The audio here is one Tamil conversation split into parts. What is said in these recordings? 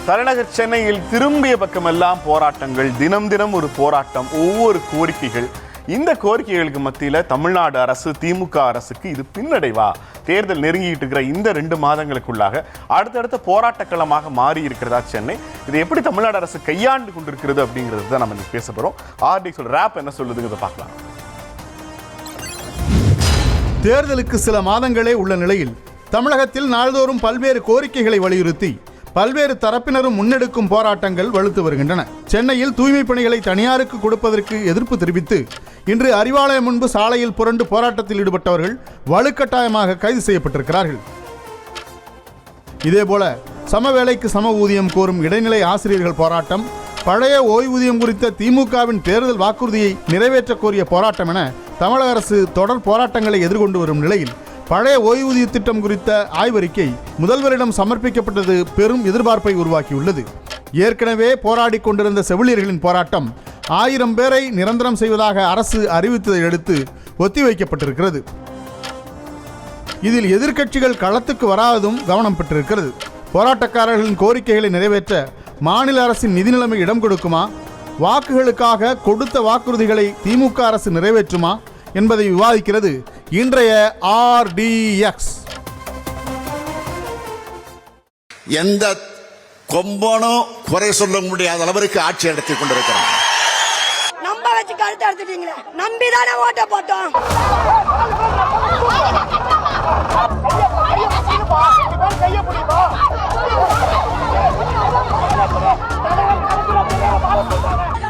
தலைநகர் சென்னையில் திரும்பிய பக்கமெல்லாம் போராட்டங்கள், தினம் தினம் ஒரு போராட்டம், ஒவ்வொரு கோரிக்கைகள். இந்த கோரிக்கைகளுக்கு மத்தியில் தமிழ்நாடு அரசு, திமுக அரசுக்கு இது பின்னடைவா? தேர்தல் நெருங்கிட்டு இருக்கிற இந்த 2 மாதங்களுக்குள்ளாக அடுத்தடுத்த போராட்டக்களமாக மாறி இருக்கிறதா சென்னை? இதை எப்படி தமிழ்நாடு அரசு கையாண்டு கொண்டிருக்கிறது அப்படிங்கிறது தான் நம்ம பேச போறோம். RD ராப் என்ன சொல்லுதுங்கிறத பார்க்கலாம். தேர்தலுக்கு சில மாதங்களே உள்ள நிலையில் தமிழகத்தில் நாள்தோறும் பல்வேறு கோரிக்கைகளை வலியுறுத்தி பல்வேறு தரப்பினரும் முன்னெடுக்கும் போராட்டங்கள் வலுத்து வருகின்றன. சென்னையில் தூய்மை பணிகளை தனியாருக்கு கொடுப்பதற்கு எதிர்ப்பு தெரிவித்து இன்று அறிவாலயம் முன்பு சாலையில் புரண்டு போராட்டத்தில் ஈடுபட்டவர்கள் வலுக்கட்டாயமாக கைது செய்யப்பட்டிருக்கிறார்கள். இதேபோல சம வேலைக்கு சம ஊதியம் கோரும் இடைநிலை ஆசிரியர்கள் போராட்டம், பழைய ஓய்வூதியம் குறித்த திமுகவின் தேர்தல் வாக்குறுதியை நிறைவேற்ற கோரிய போராட்டம் என தமிழக அரசு தொடர் போராட்டங்களை எதிர்கொண்டு வரும் நிலையில் பழைய ஓய்வூதிய திட்டம் குறித்த ஆய்வறிக்கை முதல்வரிடம் சமர்ப்பிக்கப்பட்டது பெரும் எதிர்பார்ப்பை உருவாக்கியுள்ளது. ஏற்கனவே போராடி கொண்டிருந்த செவிலியர்களின் போராட்டம் 1000 பேரை நிரந்தரம் செய்வதாக அரசு அறிவித்ததை அடுத்து ஒத்திவைக்கப்பட்டிருக்கிறது. இதில் எதிர்க்கட்சிகள் களத்துக்கு வராததும் கவனம் பெற்றிருக்கிறது. போராட்டக்காரர்களின் கோரிக்கைகளை நிறைவேற்ற மாநில அரசின் நிதி நிலைமை இடம் கொடுக்குமா? வாக்குகளுக்காக கொடுத்த வாக்குறுதிகளை திமுக அரசு நிறைவேற்றுமா என்பதை விவாதிக்கிறது இன்றைய RDX. எந்த கொம்பனும் குறை சொல்ல முடியாத அளவிற்கு ஆட்சி நடத்தி கொண்டிருக்கிறார். நம்ப வச்சு கழுத்து எடுத்துட்டீங்களே, நம்பிதானே ஓட்ட போட்டோம்.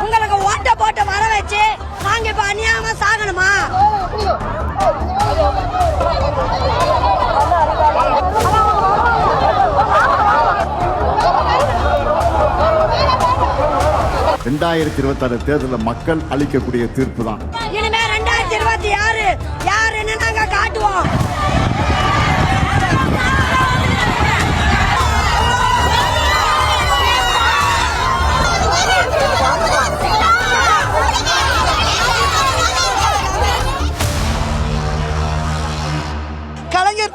உங்களுக்கு ஓட்ட போட்டு வர வச்சு நாங்க இப்ப அநியாயமா சாகணுமா? தேர்தலில் மக்கள் அளிக்கக்கூடிய தீர்ப்பு தான். இனிமே 2026 யாருன்னு நாங்க காட்டுவோம். கலைஞர்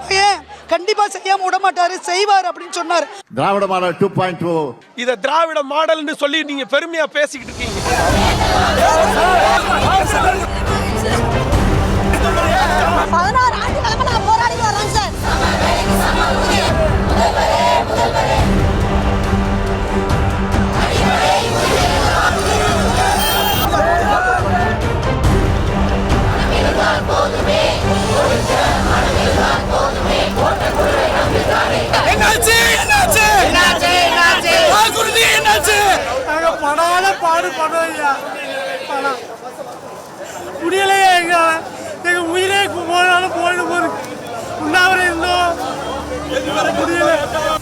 கண்டிப்பா செய்யாம விட மாட்டாரு, செய்வார் அப்படின்னு சொன்னார். திராவிட மாடல் 2.0 இத திராவிட மாடல்னு சொல்லி நீங்க பெருமையா பேசிக்கிட்டு இருக்கீங்க. 16 ஆண்டுகளுக்கு நான் போராடி வரேன் சார். முடியலையே, எங்க உயிரே போனாலும் போயிட்டு போயிருக்கு. உண்ணாவிரதம் இருந்தோம், முடியல.